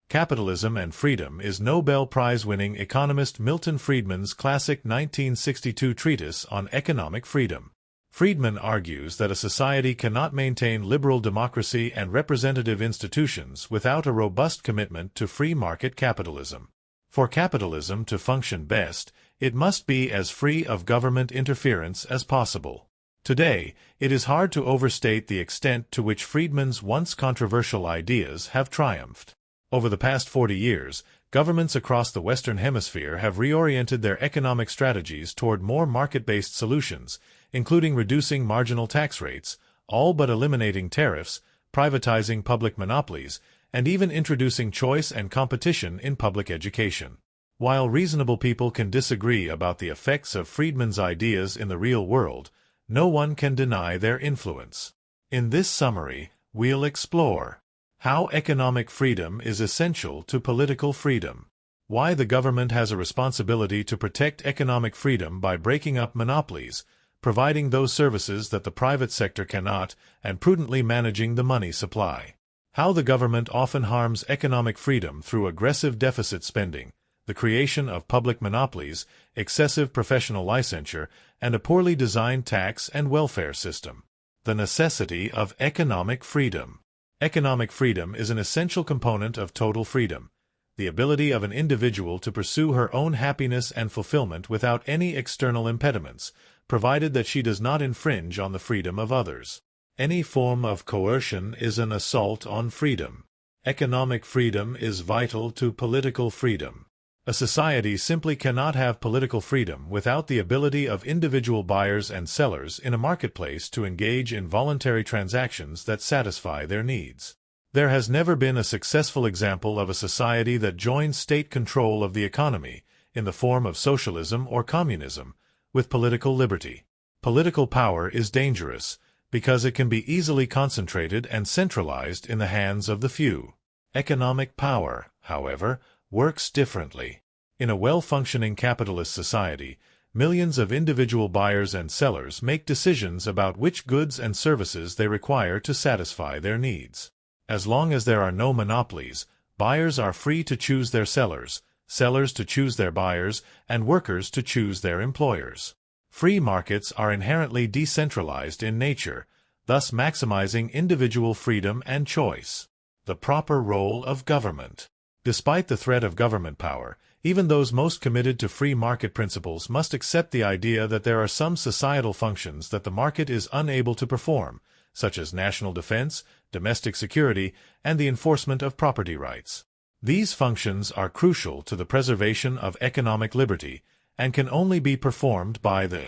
Capitalism and Freedom is Nobel Prize-winning economist Milton Friedman's classic 1962 treatise on economic freedom. Friedman argues that a society cannot maintain liberal democracy and representative institutions without a robust commitment to free market capitalism. For capitalism to function best, it must be as free of government interference as possible. Today, it is hard to overstate the extent to which Friedman's once controversial ideas have triumphed. Over the past 40 years, governments across the Western Hemisphere have reoriented their economic strategies toward more market-based solutions, including reducing marginal tax rates, all but eliminating tariffs, privatizing public monopolies, and even introducing choice and competition in public education. While reasonable people can disagree about the effects of Friedman's ideas in the real world, no one can deny their influence. In this summary, we'll explore how economic freedom is essential to political freedom, why the government has a responsibility to protect economic freedom by breaking up monopolies, providing those services that the private sector cannot, and prudently managing the money supply, how the government often harms economic freedom through aggressive deficit spending, the creation of public monopolies, excessive professional licensure, and a poorly designed tax and welfare system. The necessity of economic freedom. Economic freedom is an essential component of total freedom, the ability of an individual to pursue her own happiness and fulfillment without any external impediments, provided that she does not infringe on the freedom of others. Any form of coercion is an assault on freedom. Economic freedom is vital to political freedom. A society simply cannot have political freedom without the ability of individual buyers and sellers in a marketplace to engage in voluntary transactions that satisfy their needs. There has never been a successful example of a society that joined state control of the economy, in the form of socialism or communism, with political liberty. Political power is dangerous, because it can be easily concentrated and centralized in the hands of the few. Economic power, however, works differently. In a well-functioning capitalist society, millions of individual buyers and sellers make decisions about which goods and services they require to satisfy their needs. As long as there are no monopolies, buyers are free to choose their sellers, sellers to choose their buyers, and workers to choose their employers. Free markets are inherently decentralized in nature, thus maximizing individual freedom and choice. The proper role of government. Despite the threat of government power, even those most committed to free market principles must accept the idea that there are some societal functions that the market is unable to perform, such as national defense, domestic security, and the enforcement of property rights. These functions are crucial to the preservation of economic liberty and can only be performed by the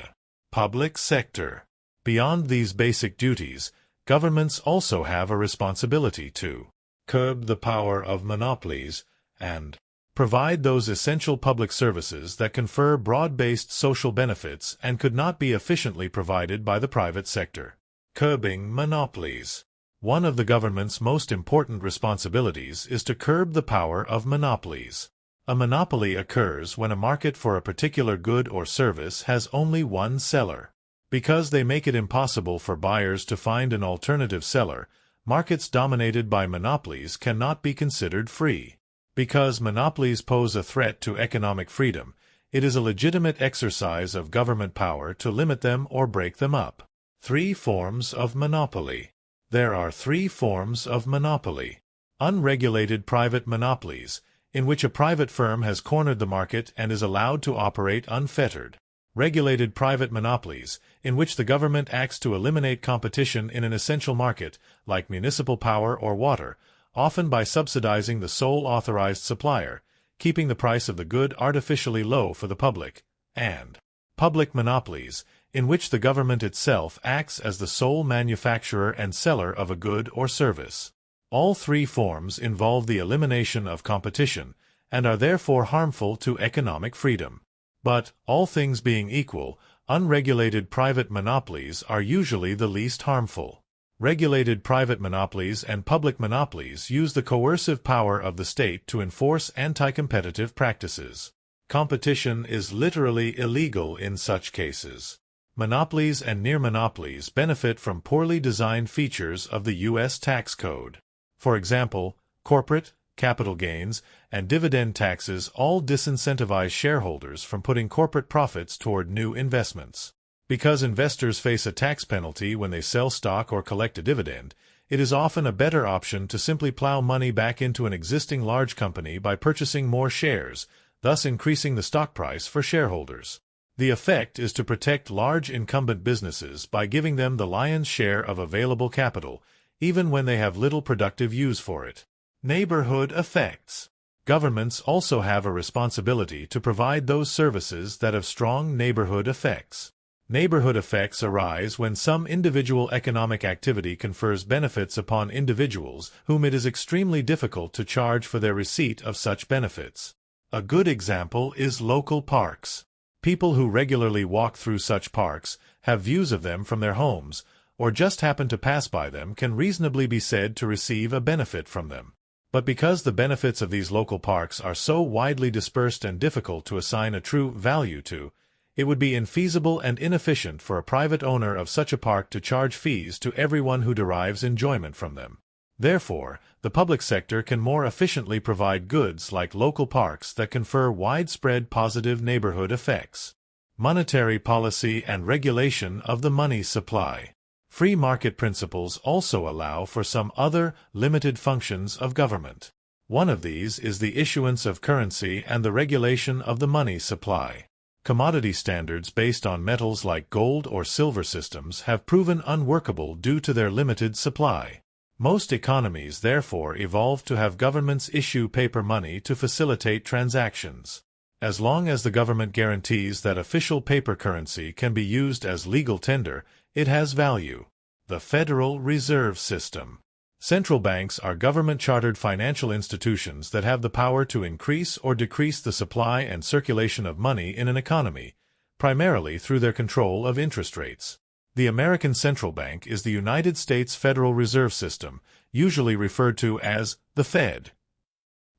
public sector. Beyond these basic duties, governments also have a responsibility to curb the power of monopolies, and provide those essential public services that confer broad-based social benefits and could not be efficiently provided by the private sector. Curbing monopolies. One of the government's most important responsibilities is to curb the power of monopolies. A monopoly occurs when a market for a particular good or service has only one seller. Because they make it impossible for buyers to find an alternative seller, markets dominated by monopolies cannot be considered free. Because monopolies pose a threat to economic freedom, it is a legitimate exercise of government power to limit them or break them up. 3 forms of monopoly. There are 3 forms of monopoly. Unregulated private monopolies, in which a private firm has cornered the market and is allowed to operate unfettered. Regulated private monopolies, in which the government acts to eliminate competition in an essential market, like municipal power or water, often by subsidizing the sole authorized supplier, keeping the price of the good artificially low for the public. And public monopolies, in which the government itself acts as the sole manufacturer and seller of a good or service. All 3 forms involve the elimination of competition, and are therefore harmful to economic freedom. But, all things being equal, unregulated private monopolies are usually the least harmful. Regulated private monopolies and public monopolies use the coercive power of the state to enforce anti-competitive practices. Competition is literally illegal in such cases. Monopolies and near-monopolies benefit from poorly designed features of the U.S. tax code. For example, corporate, capital gains, and dividend taxes all disincentivize shareholders from putting corporate profits toward new investments. Because investors face a tax penalty when they sell stock or collect a dividend, it is often a better option to simply plow money back into an existing large company by purchasing more shares, thus increasing the stock price for shareholders. The effect is to protect large incumbent businesses by giving them the lion's share of available capital, even when they have little productive use for it. Neighborhood effects. Governments also have a responsibility to provide those services that have strong neighborhood effects. Neighborhood effects arise when some individual economic activity confers benefits upon individuals whom it is extremely difficult to charge for their receipt of such benefits. A good example is local parks. People who regularly walk through such parks, have views of them from their homes, or just happen to pass by them can reasonably be said to receive a benefit from them. But because the benefits of these local parks are so widely dispersed and difficult to assign a true value to, it would be infeasible and inefficient for a private owner of such a park to charge fees to everyone who derives enjoyment from them. Therefore, the public sector can more efficiently provide goods like local parks that confer widespread positive neighborhood effects. Monetary policy and regulation of the money supply. Free market principles also allow for some other, limited functions of government. One of these is the issuance of currency and the regulation of the money supply. Commodity standards based on metals like gold or silver systems have proven unworkable due to their limited supply. Most economies therefore evolved to have governments issue paper money to facilitate transactions. As long as the government guarantees that official paper currency can be used as legal tender, it has value. The Federal Reserve System. Central banks are government-chartered financial institutions that have the power to increase or decrease the supply and circulation of money in an economy, primarily through their control of interest rates. The American Central Bank is the United States Federal Reserve System, usually referred to as the Fed.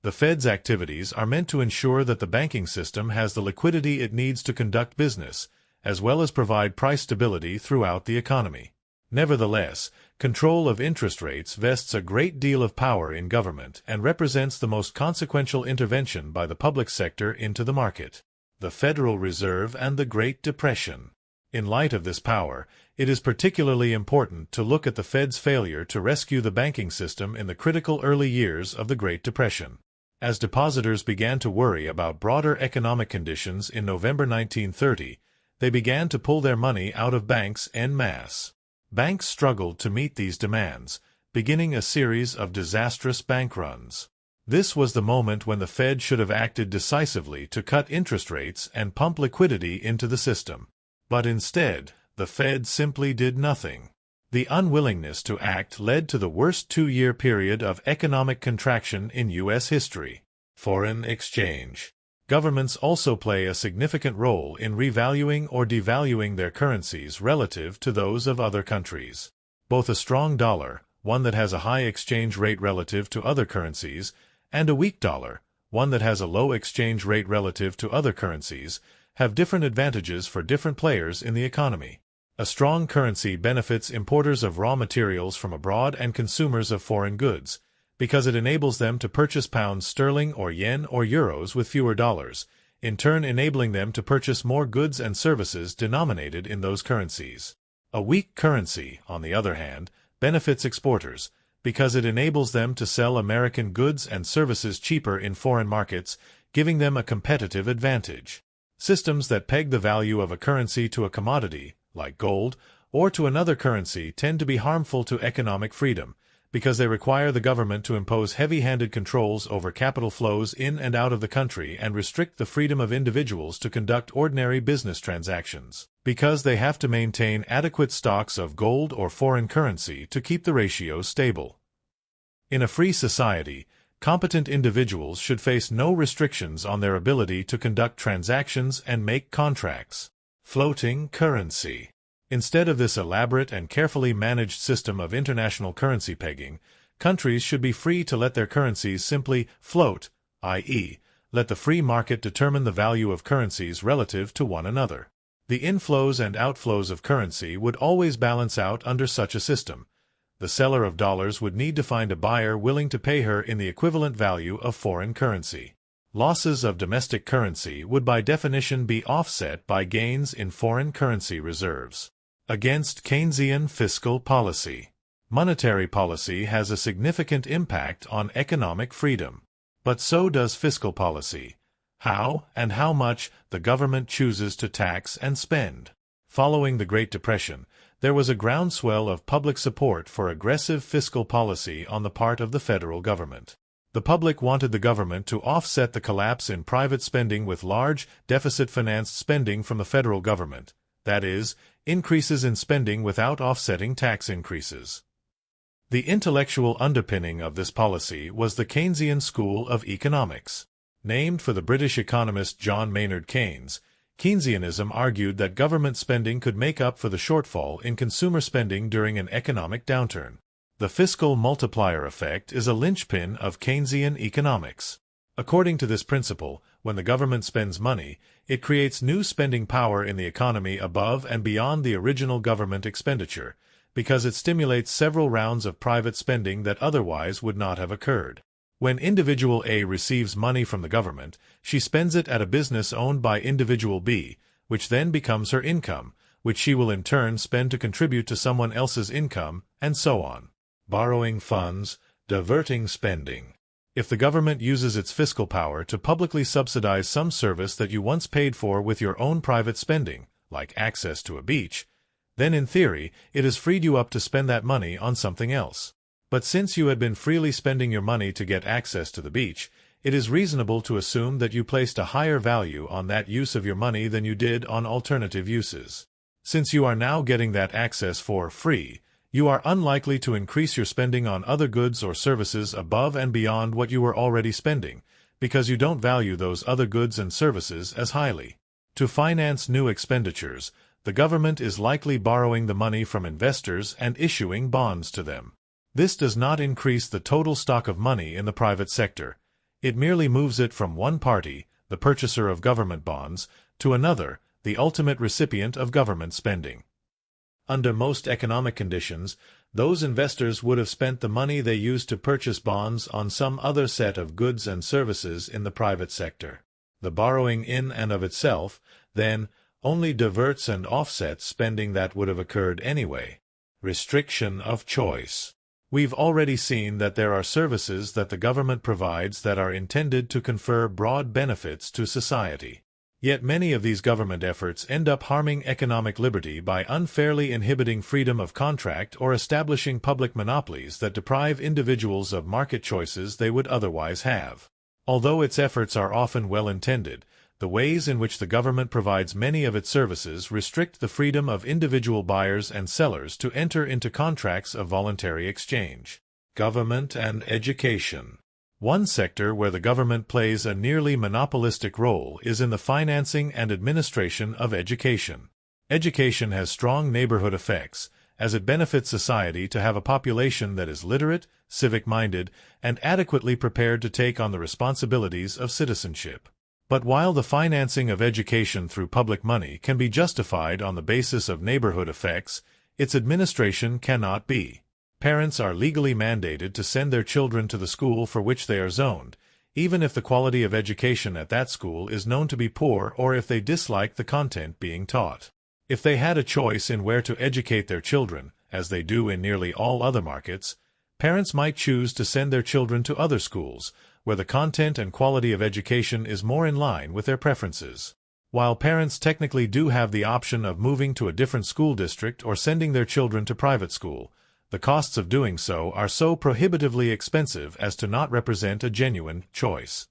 The Fed's activities are meant to ensure that the banking system has the liquidity it needs to conduct business, as well as provide price stability throughout the economy. Nevertheless, control of interest rates vests a great deal of power in government and represents the most consequential intervention by the public sector into the market. The Federal Reserve and the Great Depression. In light of this power, it is particularly important to look at the Fed's failure to rescue the banking system in the critical early years of the Great Depression. As depositors began to worry about broader economic conditions in November 1930, they began to pull their money out of banks en masse. Banks struggled to meet these demands, beginning a series of disastrous bank runs. This was the moment when the Fed should have acted decisively to cut interest rates and pump liquidity into the system. But instead, the Fed simply did nothing. The unwillingness to act led to the worst two-year period of economic contraction in U.S. history. Foreign exchange. Governments also play a significant role in revaluing or devaluing their currencies relative to those of other countries. Both a strong dollar, one that has a high exchange rate relative to other currencies, and a weak dollar, one that has a low exchange rate relative to other currencies, have different advantages for different players in the economy. A strong currency benefits importers of raw materials from abroad and consumers of foreign goods, because it enables them to purchase pounds sterling or yen or euros with fewer dollars, in turn enabling them to purchase more goods and services denominated in those currencies. A weak currency, on the other hand, benefits exporters, because it enables them to sell American goods and services cheaper in foreign markets, giving them a competitive advantage. Systems that peg the value of a currency to a commodity, like gold, or to another currency tend to be harmful to economic freedom, because they require the government to impose heavy-handed controls over capital flows in and out of the country and restrict the freedom of individuals to conduct ordinary business transactions, because they have to maintain adequate stocks of gold or foreign currency to keep the ratio stable. In a free society, competent individuals should face no restrictions on their ability to conduct transactions and make contracts. Floating currency. Instead of this elaborate and carefully managed system of international currency pegging, countries should be free to let their currencies simply float, i.e., let the free market determine the value of currencies relative to one another. The inflows and outflows of currency would always balance out under such a system. the seller of dollars would need to find a buyer willing to pay her in the equivalent value of foreign currency. Losses of domestic currency would by definition be offset by gains in foreign currency reserves. Against Keynesian fiscal policy. Monetary policy has a significant impact on economic freedom. But so does fiscal policy. How and how much the government chooses to tax and spend. Following the Great Depression, there was a groundswell of public support for aggressive fiscal policy on the part of the federal government. The public wanted the government to offset the collapse in private spending with large, deficit-financed spending from the federal government, that is, increases in spending without offsetting tax increases. The intellectual underpinning of this policy was the Keynesian school of economics. Named for the British economist John Maynard Keynes, Keynesianism argued that government spending could make up for the shortfall in consumer spending during an economic downturn. The fiscal multiplier effect is a linchpin of Keynesian economics. According to this principle, when the government spends money, it creates new spending power in the economy above and beyond the original government expenditure, because it stimulates several rounds of private spending that otherwise would not have occurred. When individual A receives money from the government, she spends it at a business owned by individual B, which then becomes her income, which she will in turn spend to contribute to someone else's income, and so on. Borrowing funds, diverting spending. If the government uses its fiscal power to publicly subsidize some service that you once paid for with your own private spending, like access to a beach, then in theory, it has freed you up to spend that money on something else. But since you had been freely spending your money to get access to the beach, it is reasonable to assume that you placed a higher value on that use of your money than you did on alternative uses. Since you are now getting that access for free, you are unlikely to increase your spending on other goods or services above and beyond what you were already spending, because you don't value those other goods and services as highly. To finance new expenditures, the government is likely borrowing the money from investors and issuing bonds to them. This does not increase the total stock of money in the private sector. It merely moves it from one party, the purchaser of government bonds, to another, the ultimate recipient of government spending. Under most economic conditions, those investors would have spent the money they used to purchase bonds on some other set of goods and services in the private sector. The borrowing in and of itself, then, only diverts and offsets spending that would have occurred anyway. Restriction of choice. We've already seen that there are services that the government provides that are intended to confer broad benefits to society. Yet many of these government efforts end up harming economic liberty by unfairly inhibiting freedom of contract or establishing public monopolies that deprive individuals of market choices they would otherwise have. Although its efforts are often well-intended, the ways in which the government provides many of its services restrict the freedom of individual buyers and sellers to enter into contracts of voluntary exchange. Government and education. One sector where the government plays a nearly monopolistic role is in the financing and administration of education. Education has strong neighborhood effects, as it benefits society to have a population that is literate, civic-minded, and adequately prepared to take on the responsibilities of citizenship. But while the financing of education through public money can be justified on the basis of neighborhood effects, its administration cannot be. Parents are legally mandated to send their children to the school for which they are zoned, even if the quality of education at that school is known to be poor or if they dislike the content being taught. If they had a choice in where to educate their children, as they do in nearly all other markets, parents might choose to send their children to other schools, where the content and quality of education is more in line with their preferences. While parents technically do have the option of moving to a different school district or sending their children to private school, the costs of doing so are so prohibitively expensive as to not represent a genuine choice.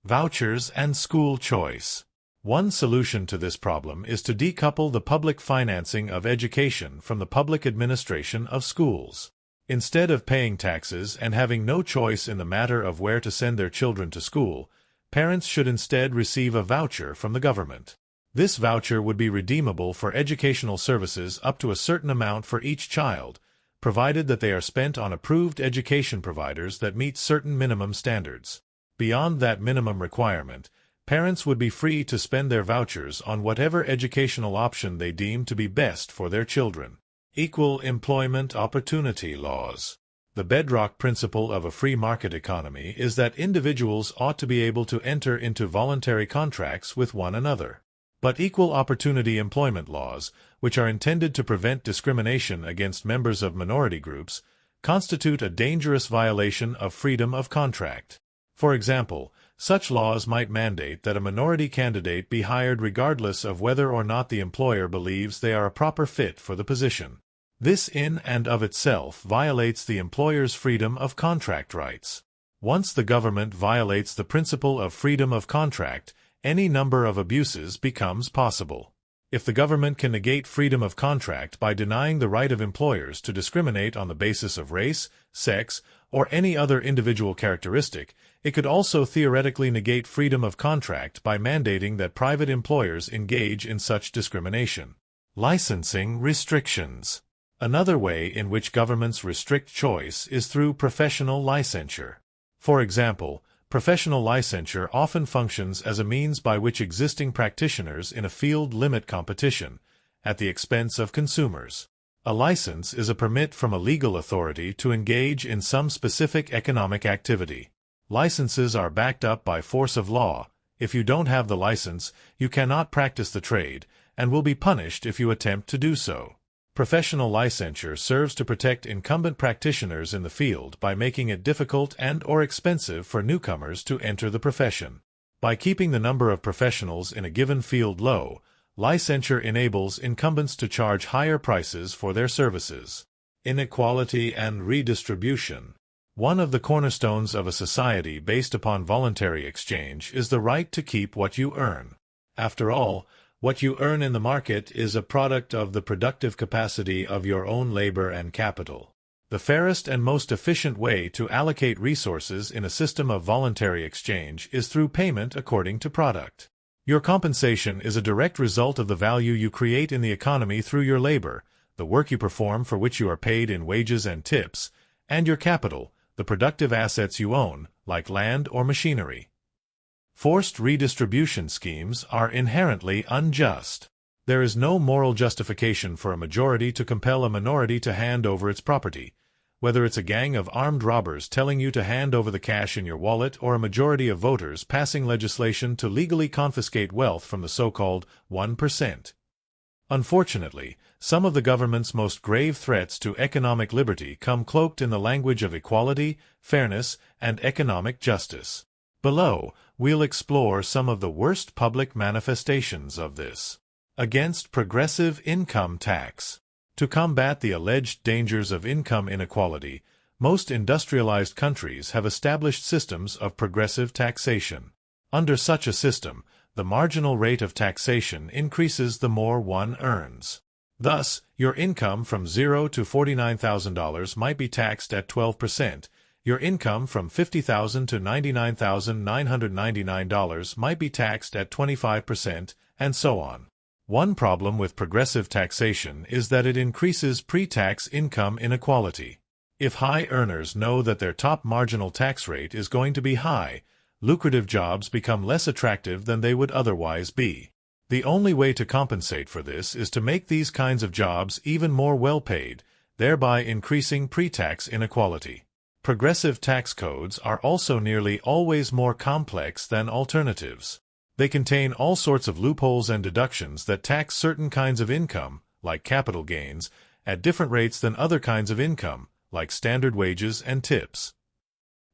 Vouchers and school choice. One solution to this problem is to decouple the public financing of education from the public administration of schools. Instead of paying taxes and having no choice in the matter of where to send their children to school, parents should instead receive a voucher from the government. This voucher would be redeemable for educational services up to a certain amount for each child, provided that they are spent on approved education providers that meet certain minimum standards. Beyond that minimum requirement, parents would be free to spend their vouchers on whatever educational option they deem to be best for their children. Equal employment opportunity laws. The bedrock principle of a free market economy is that individuals ought to be able to enter into voluntary contracts with one another. But equal opportunity employment laws, which are intended to prevent discrimination against members of minority groups, constitute a dangerous violation of freedom of contract. For example, such laws might mandate that a minority candidate be hired regardless of whether or not the employer believes they are a proper fit for the position. This in and of itself violates the employer's freedom of contract rights. Once the government violates the principle of freedom of contract, any number of abuses becomes possible. If the government can negate freedom of contract by denying the right of employers to discriminate on the basis of race, sex, or any other individual characteristic, it could also theoretically negate freedom of contract by mandating that private employers engage in such discrimination. Licensing restrictions. Another way in which governments restrict choice is through professional licensure. For example, professional licensure often functions as a means by which existing practitioners in a field limit competition, at the expense of consumers. A license is a permit from a legal authority to engage in some specific economic activity. Licenses are backed up by force of law. If you don't have the license, you cannot practice the trade, and will be punished if you attempt to do so. Professional licensure serves to protect incumbent practitioners in the field by making it difficult and/or expensive for newcomers to enter the profession. By keeping the number of professionals in a given field low, licensure enables incumbents to charge higher prices for their services. Inequality and redistribution. One of the cornerstones of a society based upon voluntary exchange is the right to keep what you earn. After all, what you earn in the market is a product of the productive capacity of your own labor and capital. The fairest and most efficient way to allocate resources in a system of voluntary exchange is through payment according to product. Your compensation is a direct result of the value you create in the economy through your labor, the work you perform for which you are paid in wages and tips, and your capital, the productive assets you own, like land or machinery. Forced redistribution schemes are inherently unjust. There is no moral justification for a majority to compel a minority to hand over its property, whether it's a gang of armed robbers telling you to hand over the cash in your wallet or a majority of voters passing legislation to legally confiscate wealth from the so-called 1%. Unfortunately, some of the government's most grave threats to economic liberty come cloaked in the language of equality, fairness, and economic justice. Below, we'll explore some of the worst public manifestations of this. Against progressive income tax. To combat the alleged dangers of income inequality, most industrialized countries have established systems of progressive taxation. Under such a system, the marginal rate of taxation increases the more one earns. Thus, your income from $0 to $49,000 might be taxed at 12%. Your income from $50,000 to $99,999 might be taxed at 25%, and so on. One problem with progressive taxation is that it increases pre-tax income inequality. If high earners know that their top marginal tax rate is going to be high, lucrative jobs become less attractive than they would otherwise be. The only way to compensate for this is to make these kinds of jobs even more well-paid, thereby increasing pre-tax inequality. Progressive tax codes are also nearly always more complex than alternatives. They contain all sorts of loopholes and deductions that tax certain kinds of income, like capital gains, at different rates than other kinds of income, like standard wages and tips.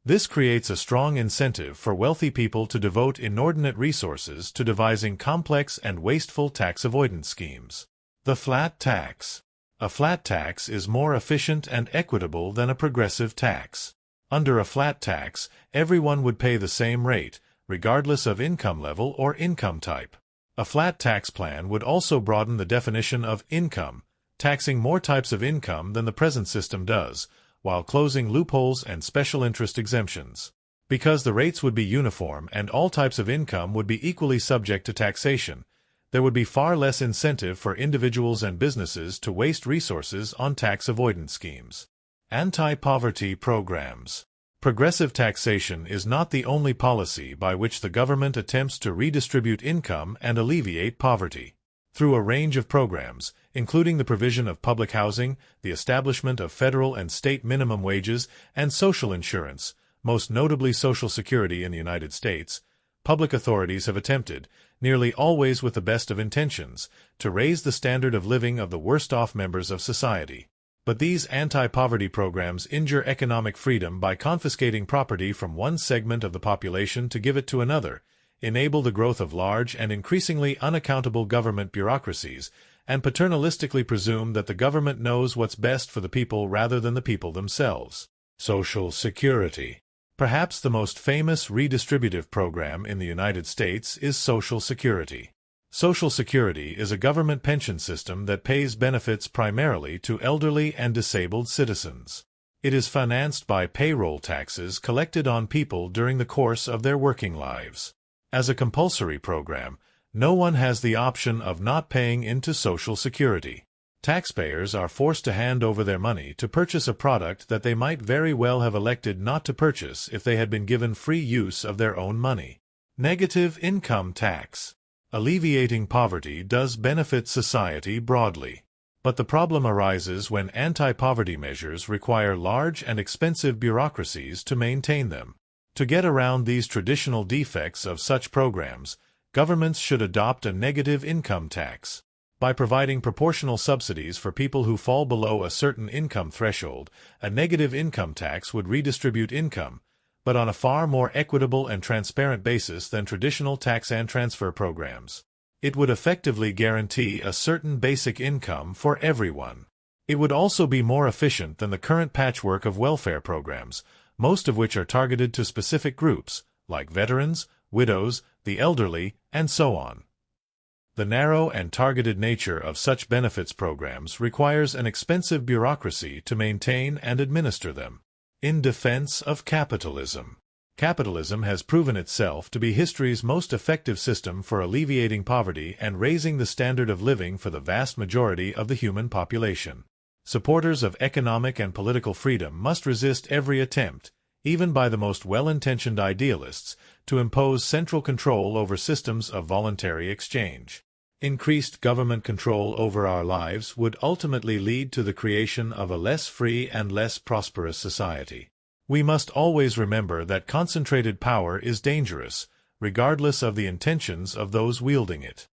This creates a strong incentive for wealthy people to devote inordinate resources to devising complex and wasteful tax avoidance schemes. The flat tax. A flat tax is more efficient and equitable than a progressive tax. Under a flat tax, everyone would pay the same rate, regardless of income level or income type. A flat tax plan would also broaden the definition of income, taxing more types of income than the present system does, while closing loopholes and special interest exemptions. Because the rates would be uniform and all types of income would be equally subject to taxation, there would be far less incentive for individuals and businesses to waste resources on tax avoidance schemes. Anti-poverty programs. Progressive taxation is not the only policy by which the government attempts to redistribute income and alleviate poverty. through a range of programs, including the provision of public housing, the establishment of federal and state minimum wages, and social insurance, most notably Social Security in the United States. Public authorities have attempted, nearly always with the best of intentions, to raise the standard of living of the worst-off members of society. But these anti-poverty programs injure economic freedom by confiscating property from one segment of the population to give it to another, enable the growth of large and increasingly unaccountable government bureaucracies, and paternalistically presume that the government knows what's best for the people rather than the people themselves. Social Security. Perhaps the most famous redistributive program in the United States is Social Security. Social Security is a government pension system that pays benefits primarily to elderly and disabled citizens. It is financed by payroll taxes collected on people during the course of their working lives. As a compulsory program, no one has the option of not paying into Social Security. Taxpayers are forced to hand over their money to purchase a product that they might very well have elected not to purchase if they had been given free use of their own money. Negative income tax. Alleviating poverty does benefit society broadly. But the problem arises when anti-poverty measures require large and expensive bureaucracies to maintain them. To get around these traditional defects of such programs, governments should adopt a negative income tax. By providing proportional subsidies for people who fall below a certain income threshold, a negative income tax would redistribute income, but on a far more equitable and transparent basis than traditional tax and transfer programs. It would effectively guarantee a certain basic income for everyone. It would also be more efficient than the current patchwork of welfare programs, most of which are targeted to specific groups, like veterans, widows, the elderly, and so on. The narrow and targeted nature of such benefits programs requires an expensive bureaucracy to maintain and administer them. In defense of capitalism. Capitalism has proven itself to be history's most effective system for alleviating poverty and raising the standard of living for the vast majority of the human population. Supporters of economic and political freedom must resist every attempt, even by the most well-intentioned idealists, to impose central control over systems of voluntary exchange. Increased government control over our lives would ultimately lead to the creation of a less free and less prosperous society. We must always remember that concentrated power is dangerous, regardless of the intentions of those wielding it.